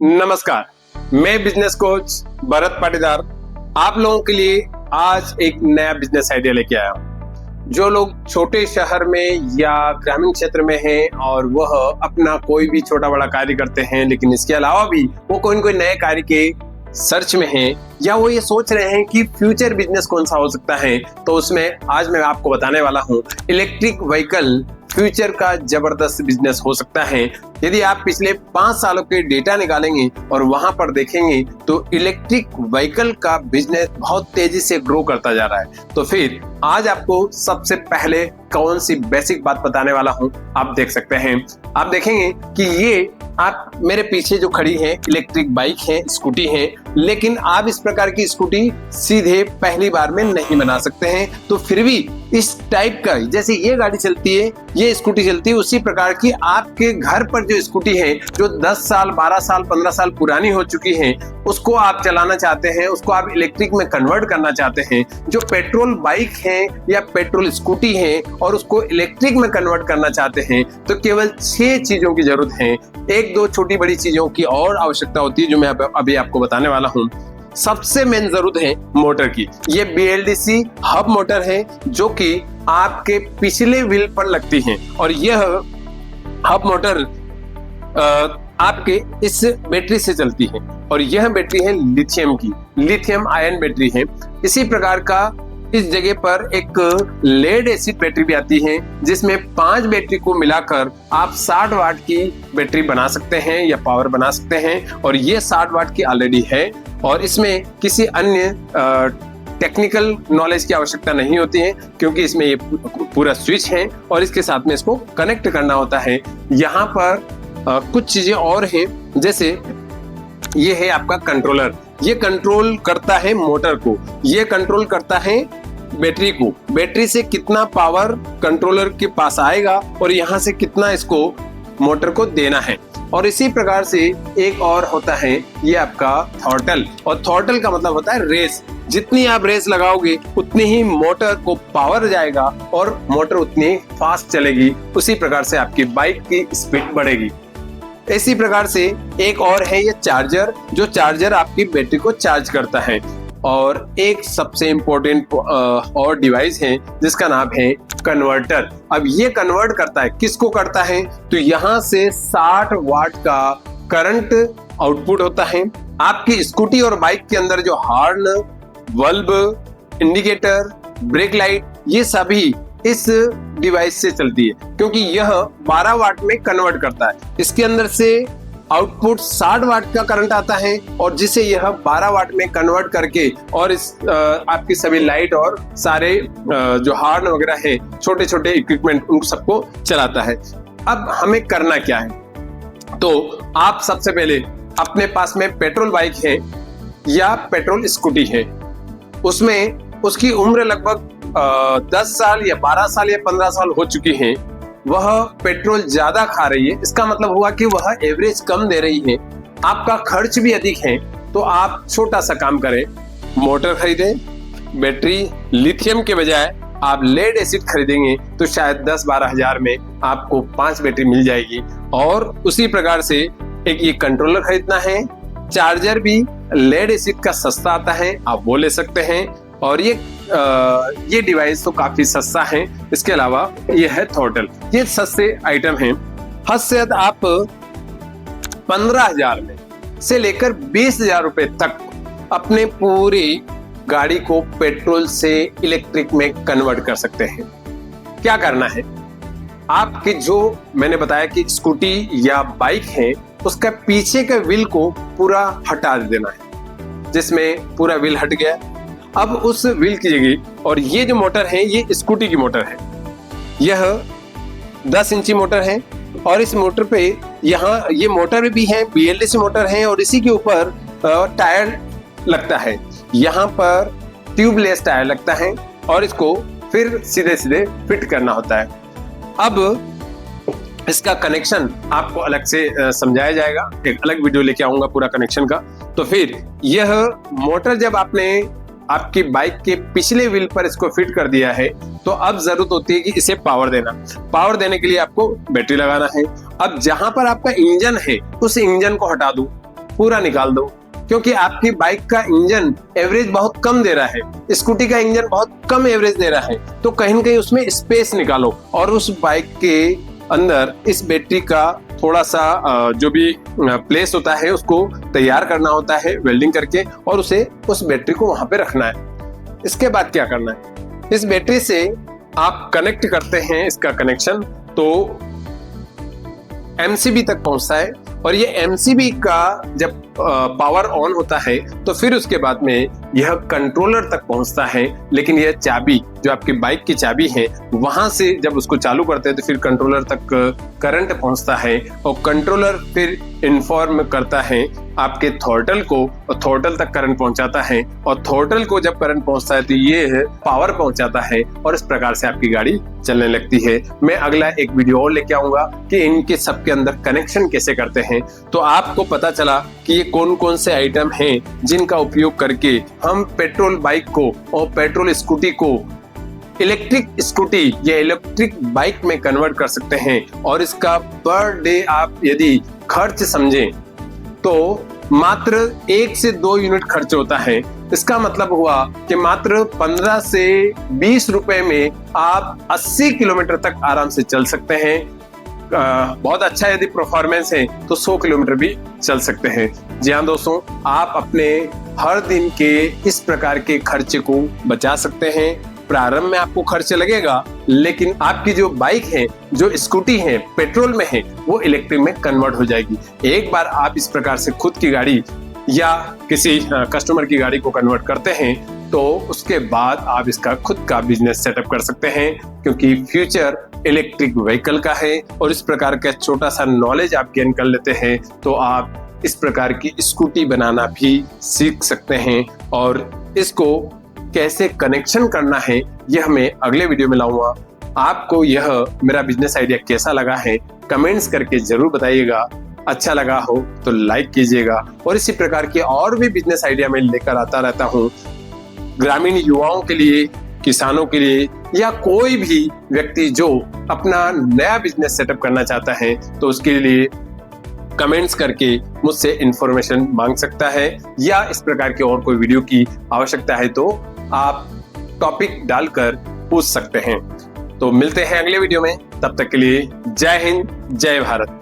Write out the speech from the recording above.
नमस्कार, मैं business coach Bharat Patidar आप लोगों के लिए आज एक नया बिजनेस आइडिया लेके आया हूँ। जो लोग छोटे शहर में या ग्रामीण क्षेत्र में हैं और वह अपना कोई भी छोटा बड़ा कार्य करते हैं, लेकिन इसके अलावा भी वो कोई न कोई नए कार्य के सर्च में हैं या वो ये सोच रहे हैं कि फ्यूचर बिजनेस कौन सा हो सकता है, तो उसमें आज मैं आपको बताने वाला हूँ इलेक्ट्रिक व्हीकल फ्यूचर का जबरदस्त बिजनेस हो सकता है। यदि आप पिछले 5 सालों के डेटा निकालेंगे और वहां पर देखेंगे तो इलेक्ट्रिक व्हीकल का बिजनेस बहुत तेजी से ग्रो करता जा रहा है। तो फिर आज आपको सबसे पहले कौन सी बेसिक बात बताने वाला हूं, आप देख सकते हैं। आप देखेंगे कि ये आप मेरे पीछे जो खड़ी है इलेक्ट्रिक बाइक है, स्कूटी है, लेकिन आप इस प्रकार की स्कूटी सीधे पहली बार में नहीं बना सकते हैं। तो फिर भी इस टाइप का, जैसे ये गाड़ी चलती है, ये स्कूटी चलती है, उसी प्रकार की आपके घर पर जो स्कूटी है जो 10 साल 12 साल 15 साल पुरानी हो चुकी है, उसको आप चलाना चाहते हैं, उसको आप इलेक्ट्रिक में कन्वर्ट करना चाहते हैं। जो पेट्रोल बाइक है या पेट्रोल स्कूटी है और उसको इलेक्ट्रिक में कन्वर्ट करना चाहते हैं, तो केवल 6 चीजों की जरूरत है। एक दो छोटी बड़ी चीजों की और आवश्यकता होती है जो मैं अभी आपको बताने वाला हूँ। सबसे मेन जरूरत है मोटर की। ये BLDC हब मोटर है जो कि आपके पिछले व्हील पर लगती है और यह हब मोटर आपके इस बैटरी से चलती है और यह बैटरी है लिथियम की, लिथियम आयन बैटरी है। इसी प्रकार का इस जगह पर एक लेड एसिड बैटरी भी आती है जिसमें 5 बैटरी को मिलाकर आप 60 वाट की बैटरी बना सकते हैं या पावर बना सकते हैं और ये 60 वाट की ऑलरेडी है और इसमें किसी अन्य टेक्निकल नॉलेज की आवश्यकता नहीं होती है क्योंकि इसमें ये पूरा स्विच है और इसके साथ में इसको कनेक्ट करना होता है। यहाँ पर कुछ चीजें और हैं, जैसे ये है आपका कंट्रोलर। ये कंट्रोल करता है मोटर को, ये कंट्रोल करता है बैटरी को। बैटरी से कितना पावर कंट्रोलर के पास आएगा और यहाँ से कितना इसको मोटर को देना है। और इसी प्रकार से एक और होता है ये आपका थ्रॉटल, और थ्रॉटल का मतलब होता है रेस। जितनी आप रेस लगाओगे उतनी ही मोटर को पावर जाएगा और मोटर उतनी फास्ट चलेगी। उसी प्रकार से आपकी बाइक की स्पीड बढ़ेगी। इसी प्रकार से एक और है ये चार्जर, जो चार्जर आपकी बैटरी को चार्ज करता है। और एक सबसे इम्पोर्टेंट और डिवाइस है जिसका नाम है कन्वर्टर। अब ये कन्वर्ट करता है, किसको करता है, तो यहाँ से 60 वाट का करंट आउटपुट होता है। आपकी स्कूटी और बाइक के अंदर जो horn, bulb, indicator, brake light, ये सभी इस डिवाइस से चलती है क्योंकि यह 12 वाट में कन्वर्ट करता है। इसके अंदर से आउटपुट 60 वाट का करंट आता है और जिसे यह 12 वाट में कन्वर्ट करके और इस आपकी सभी लाइट और सारे जो हॉर्न वगैरह है, छोटे छोटे इक्विपमेंट, उन सबको चलाता है। अब हमें करना क्या है, तो आप सबसे पहले अपने पास में पेट्रोल बाइक है या पेट्रोल स्कूटी है, उसमें उसकी उम्र लगभग 10 साल या 12 साल या 15 साल हो चुकी है, वह पेट्रोल ज्यादा खा रही है। इसका मतलब हुआ कि वह एवरेज कम दे रही है, आपका खर्च भी अधिक है। तो आप छोटा सा काम करें, मोटर खरीदें। बैटरी लिथियम के बजाय आप लेड एसिड खरीदेंगे तो शायद 10-12 हजार में आपको 5 बैटरी मिल जाएगी। और उसी प्रकार से एक ये कंट्रोलर खरीदना है। चार्जर भी लेड एसिड का सस्ता आता है, आप वो ले सकते हैं। और ये डिवाइस तो काफी सस्ता है। इसके अलावा ये है थ्रॉटल, ये सस्ते आइटम हैं। हद से हद आप 15,000 में से लेकर 20,000 रुपए तक अपने पूरी गाड़ी को पेट्रोल से इलेक्ट्रिक में कन्वर्ट कर सकते हैं। क्या करना है, आपके जो मैंने बताया कि स्कूटी या बाइक है, उसका पीछे का व्हील को पूरा हटा देना है, जिसमें पूरा व्हील हट गया। अब उस व्हील की जगह, और ये जो मोटर है ये स्कूटी की मोटर है, यह 10 इंची मोटर है और इस मोटर पे यहाँ ये मोटर भी है, BLDC मोटर है और इसी के ऊपर टायर लगता है। यहाँ पर ट्यूबलेस टायर लगता है और इसको फिर सीधे सीधे फिट करना होता है। अब इसका कनेक्शन आपको अलग से समझाया जाएगा, एक अलग वीडियो लेके आऊंगा पूरा कनेक्शन का। तो फिर यह मोटर जब आपने आपकी बाइक के पिछले व्हील पर इसको फिट कर दिया है, तो अब जरूरत होती है कि इसे पावर देना। पावर देने के लिए आपको बैटरी लगाना है। अब जहां पर आपका इंजन है उस इंजन को हटा दो पूरा निकाल दो, क्योंकि आपकी बाइक का इंजन एवरेज बहुत कम दे रहा है, स्कूटी का इंजन बहुत कम एवरेज दे रहा है, तो कहीं ना कहीं उसमें स्पेस निकालो और उस बाइक के अंदर इस बैटरी का थोड़ा सा जो भी प्लेस होता है उसको तैयार करना होता है वेल्डिंग करके, और उसे उस बैटरी को वहां पे रखना है। इसके बाद क्या करना है, इस बैटरी से आप कनेक्ट करते हैं, इसका कनेक्शन तो एमसीबी तक पहुंचता है, और ये एमसीबी का जब पावर ऑन होता है तो फिर उसके बाद में यह कंट्रोलर तक पहुंचता है। लेकिन यह चाबी जो आपकी बाइक की चाबी है वहां से जब उसको चालू करते हैं तो फिर कंट्रोलर तक करंट पहुंचता है, और कंट्रोलर फिर इन्फॉर्म करता है आपके थ्रॉटल को, और थ्रॉटल तक करंट पहुंचाता है, और थ्रॉटल को जब करंट पहुंचता है तो ये पावर पहुंचाता है, और इस प्रकार से आपकी गाड़ी चलने लगती है। मैं अगला एक वीडियो और लेके आऊंगा कि इनके सबके अंदर कनेक्शन कैसे करते हैं, तो आपको पता चला कि ये कौन कौन से आइटम हैं जिनका उपयोग करके हम पेट्रोल बाइक को और पेट्रोल स्कूटी को इलेक्ट्रिक स्कूटी या इलेक्ट्रिक बाइक में कन्वर्ट कर सकते हैं। और इसका पर डे आप यदि खर्च समझें तो मात्र 1 से 2 यूनिट खर्च होता है। इसका मतलब हुआ कि मात्र 15 से 20 रुपए में आप 80 किलोमीटर तक आराम से चल सकते हैं। बहुत अच्छा यदि परफॉर्मेंस है तो 100 किलोमीटर भी चल सकते हैं। जी हाँ दोस्तों, आप अपने हर दिन के इस प्रकार के खर्चे को बचा सकते हैं। प्रारंभ में आपको खर्च लगेगा, लेकिन आपकी जो बाइक है, जो स्कूटी है, पेट्रोल में है, वो इलेक्ट्रिक में कन्वर्ट हो जाएगी। एक बार आप इस प्रकार से खुद की गाड़ी या किसी कस्टमर की गाड़ी को कन्वर्ट करते हैं तो उसके बाद आप इसका खुद का बिजनेस सेटअप कर सकते हैं, क्योंकि फ्यूचर इलेक्ट्रिक व्हीकल का है। और इस प्रकार का छोटा सा नॉलेज आप गेन कर लेते हैं तो आप इस प्रकार की स्कूटी बनाना भी सीख सकते हैं, और इसको कैसे कनेक्शन करना है यह मैं अगले वीडियो में लाऊंगा। आपको यह मेरा बिजनेस आइडिया कैसा लगा है कमेंट्स करके जरूर बताइएगा। अच्छा लगा हो तो लाइक कीजिएगा, और इसी प्रकार के और भी बिजनेस आइडिया मैं लेकर आता रहता हूँ ग्रामीण युवाओं के लिए, किसानों के लिए, या कोई भी व्यक्ति जो अपना नया बिजनेस सेटअप करना चाहता है तो उसके लिए कमेंट्स करके मुझसे इंफॉर्मेशन मांग सकता है, या इस प्रकार के और कोई वीडियो की आवश्यकता है तो आप टॉपिक डालकर पूछ सकते हैं। तो मिलते हैं अगले वीडियो में, तब तक के लिए जय हिंद, जय भारत।